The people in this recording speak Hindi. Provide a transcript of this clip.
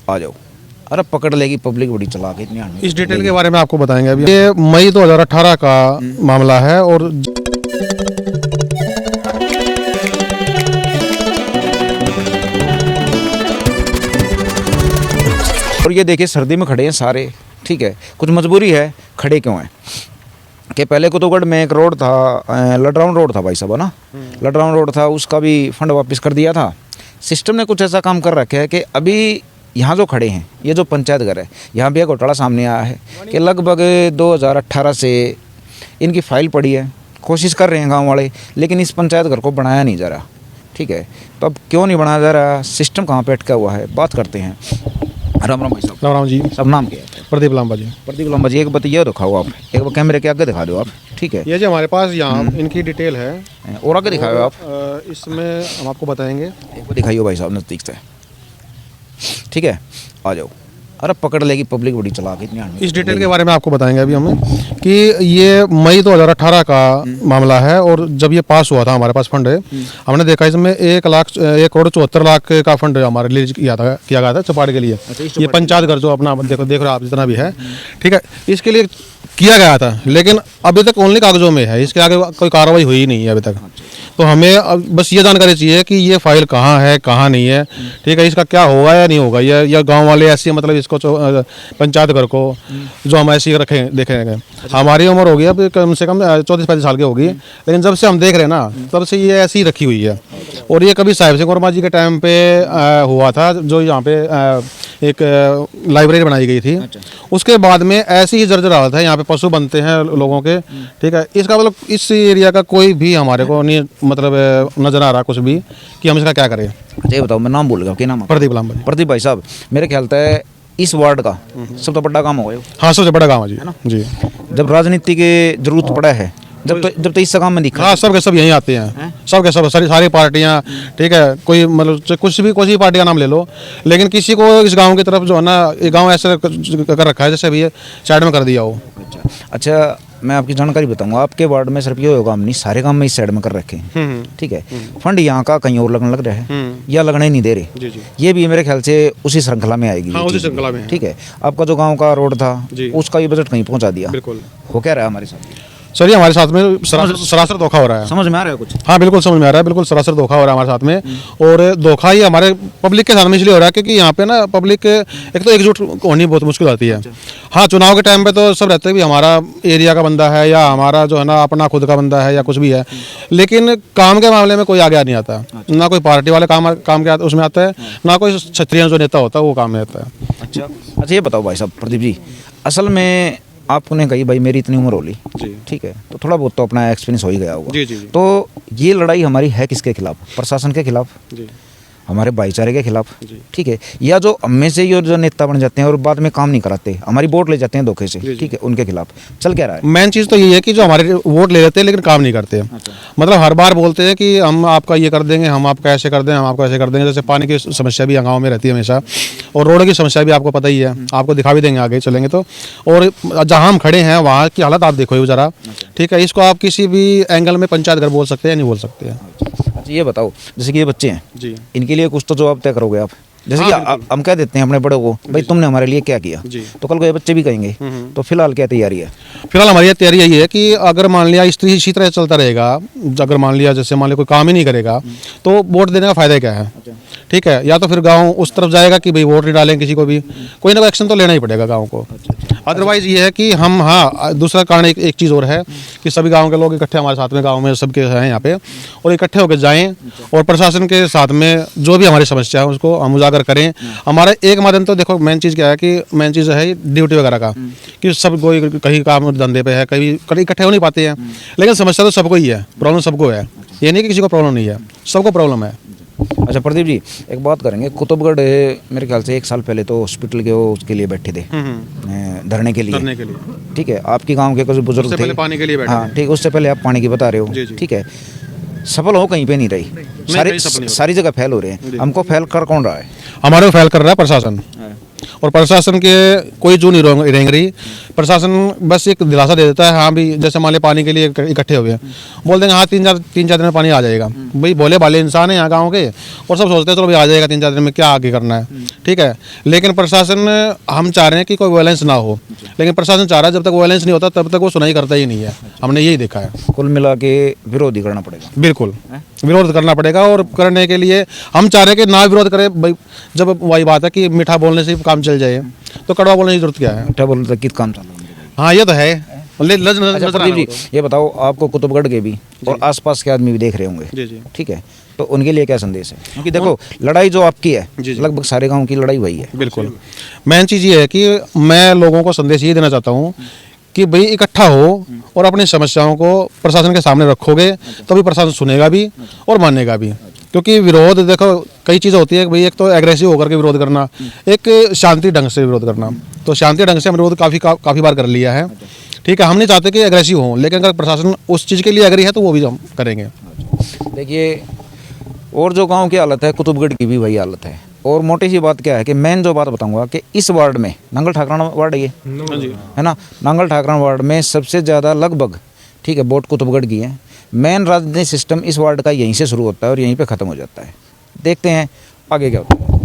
आ जाओ। अरे पकड़ लेगी पब्लिक, बड़ी चालाक है, इतनी इस डिटेल के बारे में आपको बताएंगे अभी। ये मई 2018 का मामला है और ये देखिए सर्दी में खड़े हैं सारे, ठीक है, कुछ मजबूरी है, खड़े क्यों हैं कि पहले कुतुबगढ़ में एक रोड था, लडराउन रोड था भाई साहब, है ना, लडराउन रोड था, उसका भी फंड वापस कर दिया था। सिस्टम ने कुछ ऐसा काम कर रखा है कि अभी यहाँ जो खड़े हैं, ये जो पंचायत घर है, यहाँ भी एक घोटाला सामने आया है कि लगभग 2018 से इनकी फाइल पड़ी है, कोशिश कर रहे हैं गांव वाले, लेकिन इस पंचायत घर को बनाया नहीं जा रहा, ठीक है। तो अब क्यों नहीं बनाया जा रहा, सिस्टम कहाँ पे अटका हुआ है, बात करते हैं। राम राम भाई साहब। राम राम जी। सब नाम क्या है? प्रदीप लांबा जी। प्रदीप लांबा जी, एक बताइए दिखाओ आप, एक बार कैमरे के आगे दिखा दो आप, ठीक है। ये जो हमारे पास यहाँ इनकी डिटेल है और आगे दिखाओ आप, इसमें हम आपको बताएंगे। एक बार दिखाइए भाई साहब नज़दीक से, ठीक है, आ जाओ। अरे पकड़ लेगी पब्लिक, बड़ी चालाक है, इतनी। इस डिटेल के बारे में आपको बताएंगे अभी हमें कि ये मई 2018 का मामला है और जब ये पास हुआ था हमारे पास फंड है, हमने देखा इसमें 1,74,00,000 का फंड हमारे रिलीज किया गया था चपाड़ के लिए। ये पंचायत घर जो अपना देख रहे हो आप जितना भी है, ठीक है, इसके लिए किया गया था, लेकिन अभी तक ओनली कागजों में है, इसके आगे कोई कार्रवाई हुई नहीं है अभी तक। तो हमें बस ये जानकारी चाहिए कि ये फाइल कहाँ है, कहाँ नहीं है, ठीक है, इसका क्या होगा या नहीं होगा, या गांव वाले ऐसे मतलब इसको पंचायत घर को जो हम ऐसे रखें देखेंगे। हमारी उम्र होगी अब कम से कम 34-35 साल की होगी, लेकिन जब से हम देख रहे हैं ना, तब से ये ऐसी ही रखी हुई है। और ये कभी साहिब सिंह वर्मा जी के टाइम पे हुआ था, जो यहाँ पे एक लाइब्रेरी बनाई गई थी। उसके बाद में ऐसी ही जर्जर हालत है, यहाँ पे पशु बनते हैं लोगों के, ठीक है। इसका मतलब इस एरिया का कोई भी हमारे को नहीं मतलब नजर आ रहा कुछ भी कि हम इसका क्या करें। अच्छा ये बताओ, मैं नाम भूल गया, क्या नाम है? प्रदीप लांबा। प्रदीप भाई साहब, मेरे ख्याल से इस वार्ड का सबसे बड़ा काम होगा। हाँ, सबसे बड़ा काम है जी, है ना जी। जब राजनीति की जरूरत पड़ा है, जब तो इस काम में दिखा। हाँ, सब के सब यहीं आते हैं, सब के सब सारी पार्टियां, ठीक है, कोई मतलब कुछ भी पार्टी का नाम ले लो, लेकिन किसी को इस गांव की तरफ जो है ना, ये गांव ऐसे कर रखा है जैसे भी साइड में कर दिया हो। अच्छा मैं आपकी जानकारी बताऊंगा, आपके वार्ड में सिर्फ ये काम नहीं, सारे काम में इस साइड में कर रखे हैं, ठीक है। फंड यहाँ का कहीं और लगने लग रहा है या लगने ही नहीं दे रहे। ये भी मेरे ख्याल से उसी श्रृंखला में आएगी। हाँ, उसी श्रृंखला में, ठीक है। आपका जो गाँव का रोड था उसका भी बजट कहीं पहुँचा दिया, बिल्कुल। हो क्या रहा है हमारे साथ? सर ये हमारे साथ में सरासर धोखा हो रहा है। समझ में आ रहा है कुछ? हाँ बिल्कुल समझ में आ रहा है, बिल्कुल सरासर धोखा हो रहा है हमारे साथ में। और धोखा ही हमारे पब्लिक के साथ में इसलिए हो रहा है क्योंकि यहाँ पे ना पब्लिक एक तो एकजुट होनी बहुत मुश्किल आती है। हाँ, चुनाव के टाइम पे तो सब रहते हैं कि हमारा एरिया का बंदा है या हमारा जो है ना अपना खुद का बंदा है या कुछ भी है, लेकिन काम के मामले में कोई आगे नहीं आता। ना कोई पार्टी वाले काम के उसमें आता है, ना कोई क्षत्रिय जो नेता होता है वो काम में आता है। अच्छा ये बताओ भाई साहब प्रदीप जी, असल में आपने कही भाई मेरी इतनी उम्र होली, ठीक है, तो थोड़ा बहुत तो अपना एक्सपीरियंस हो ही गया होगा। जी। तो ये लड़ाई हमारी है किसके खिलाफ? प्रशासन के खिलाफ, हमारे भाईचारे के खिलाफ, ठीक है, या जो हमें से ये जो नेता बन जाते हैं और बाद में काम नहीं कराते, हमारी वोट ले जाते हैं धोखे से, ठीक है, उनके खिलाफ चल क्या रहा है? मेन चीज़ तो ये है कि जो हमारे वोट ले लेते हैं लेकिन काम नहीं करते। मतलब हर बार बोलते हैं कि हम आपका ये कर देंगे, हम आपका ऐसे कर देंगे, हम आपको ऐसे कर देंगे। जैसे पानी की समस्या भी गाँव में रहती है हमेशा, और रोड की समस्या भी आपको पता ही है, आपको दिखा भी देंगे आगे चलेंगे तो। और जहाँ हम खड़े हैं वहाँ की हालत आप देखो जरा, ठीक है। इसको आप किसी भी एंगल में पंचायत घर बोल सकते हैं या नहीं बोल सकते हैं। अच्छा ये बताओ, जैसे कि ये बच्चे हैं जी, इनके लिए कुछ तो जवाब तय करोगे आप, जैसे कि हम कह देते हैं अपने बड़ों को भाई तुमने हमारे लिए क्या किया, तो कल को ये बच्चे भी कहेंगे। तो फिलहाल क्या तैयारी है? फिलहाल हमारी तैयारी यही है कि अगर मान लिया इसी तरह चलता रहेगा, अगर मान लिया जैसे मान लिया कोई काम ही नहीं करेगा, तो वोट देने का फायदा क्या है, ठीक है। या तो फिर गांव उस तरफ जाएगा कि भाई वोट नहीं डालेंगे किसी को भी, कोई ना कोई एक्शन तो लेना ही पड़ेगा गांव को। अदरवाइज ये है कि हम, हाँ दूसरा कारण एक चीज़ और है कि सभी गांव के लोग इकट्ठे हमारे साथ में गांव में सबके हैं यहाँ पे, और इकट्ठे होकर जाएं और प्रशासन के साथ में जो भी हमारी समस्या है उसको हम उजागर करें। हमारा एक माध्यम तो देखो मेन चीज़ क्या है कि मेन चीज़ है ड्यूटी वगैरह का, कि सब कोई कहीं काम धंधे पे है, कहीं इकट्ठे हो नहीं पाते हैं, लेकिन समस्या तो सबको ही है, प्रॉब्लम सबको है, ये नहीं कि किसी को प्रॉब्लम नहीं है, सबको प्रॉब्लम है। अच्छा प्रदीप जी एक बात करेंगे, कुतुबगढ़ मेरे ख्याल से 1 साल पहले तो हॉस्पिटल के वो उसके लिए बैठे थे धरने के लिए, ठीक है। आपके गांव के कुछ बुजुर्ग थे पानी के लिए बैठे, हाँ ठीक, उससे पहले आप पानी की बता रहे हो, ठीक है। सफल हो कहीं पे नहीं रही, सारी जगह फैल हो रहे हैं। हमको फैल कर कौन रहा है? हमारे को फैल कर रहा है प्रशासन, और प्रशासन के कोई जो नहीं रेंग रही, प्रशासन बस एक दिलासा दे देता है, हाँ भी जैसे मान लिया पानी के लिए इकट्ठे हो गए, बोल देंगे हाँ 3-4 दिन में पानी आ जाएगा। भाई भोले भाले इंसान है यहाँ गाँव के, और सब सोचते हैं चलो भाई आ जाएगा 3-4 दिन में, क्या आगे करना है, ठीक है। लेकिन प्रशासन, हम चाह रहे हैं कि कोई वायलेंस ना हो, लेकिन प्रशासन चाह रहा है जब तक वायलेंस नहीं होता तब तक वो सुनाई करता ही नहीं है। हमने यही देखा है। कुल मिला के विरोध ही करना पड़ेगा। बिल्कुल विरोध करना पड़ेगा, और करने के लिए हम चाह रहे हैं कि ना विरोध करें भाई। जब वही बात है कि मीठा बोलने से ही काम चल जाए, तो कड़वा बोलने की जरूरत क्या है। मीठा बोलने तक किस काम चल रहा है। हाँ ये तो है। अच्छा प्रदीप जी, ये बताओ, आपको कुतुबगढ़ के भी और आसपास के आदमी भी देख रहे होंगे, जी जी ठीक है, तो उनके लिए क्या संदेश है? क्योंकि देखो लड़ाई जो आपकी है, जी, जी। लगभग सारे गांव की लड़ाई वही है। बिल्कुल। मेन चीज़ ये है कि मैं लोगों को संदेश ये देना चाहता हूँ कि भाई इकट्ठा हो और अपनी समस्याओं को प्रशासन के सामने रखोगे तभी प्रशासन सुनेगा भी और मानेगा भी। क्योंकि विरोध देखो कई चीज़ें होती है भाई, एक तो एग्रेसिव होकर के विरोध करना, एक शांति ढंग से विरोध करना। तो शांति ढंग से हम विरोध काफ़ी बार कर लिया है, ठीक है। हम नहीं चाहते कि एग्रेसिव हो, लेकिन अगर प्रशासन उस चीज़ के लिए एग्री है तो वो भी हम करेंगे। देखिए, और जो गांव की हालत है, कुतुबगढ़ की भी वही हालत है। और मोटी सी बात क्या है कि मेन जो बात बताऊंगा कि इस वार्ड में, नांगल ठाकरान वार्ड ये है ना, नांगल ठाकरान वार्ड में सबसे ज़्यादा लगभग, ठीक है, वोट कुतुबगढ़ की है। मेन राजनीतिक सिस्टम इस वार्ड का यहीं से शुरू होता है और यहीं पे ख़त्म हो जाता है। देखते हैं आगे क्या होता है।